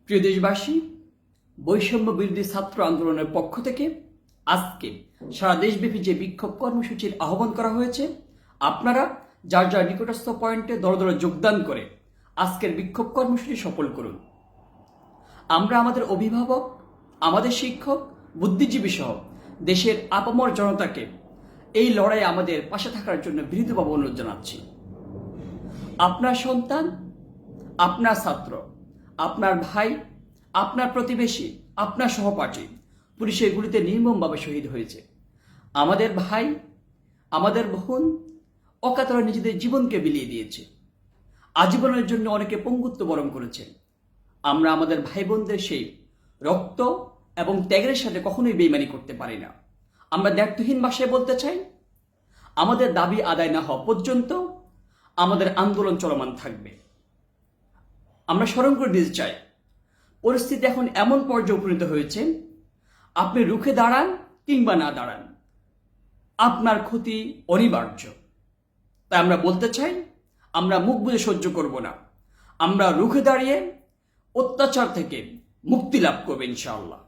প্রিয় দেশবাসী, বৈষম্য বিরোধী ছাত্র আন্দোলনের পক্ষ থেকে আজকে সারা দেশব্যাপী যে বিক্ষোভ কর্মসূচির আহ্বান করা হয়েছে, আপনারা যার যার নিকটস্থ পয়েন্টে দলে দলে যোগদান করে আজকের বিক্ষোভ কর্মসূচি সফল করুন। আমরা আমাদের অভিভাবক, আমাদের শিক্ষক, বুদ্ধিজীবী সহ দেশের আপামর জনতাকে এই লড়াইয়ে আমাদের পাশে থাকার জন্য বিনীতভাবে অনুরোধ জানাচ্ছি। আপনার সন্তান, আপনার ছাত্র, আপনার ভাই, আপনার প্রতিবেশী, আপনার সহপাঠী পুলিশের গুলিতে নির্মমভাবে শহীদ হয়েছে। আমাদের ভাই, আমাদের বোন অকাতরে নিজেদের জীবনকে বিলিয়ে দিয়েছে। আজীবনের জন্য অনেকে পঙ্গুত্ব বরণ করেছে। আমরা আমাদের ভাই বোনদের সেই রক্ত এবং ত্যাগের সাথে কখনোই বেইমানি করতে পারি না। আমরা দ্ব্যর্থহীন ভাষায় বলতে চাই, আমাদের দাবি আদায় না হওয়া পর্যন্ত আমাদের আন্দোলন চলমান থাকবে। আমরা স্মরণ করে দিতে চাই, পরিস্থিতি এখন এমন পর্যায়ে উপনীত হয়েছে, আপনি রুখে দাঁড়ান কিংবা না দাঁড়ান, আপনার ক্ষতি অনিবার্য। তাই আমরা বলতে চাই, আমরা মুখ বুজে সহ্য করব না। আমরা রুখে দাঁড়িয়ে অত্যাচার থেকে মুক্তি লাভ করবো ইনশাআল্লাহ।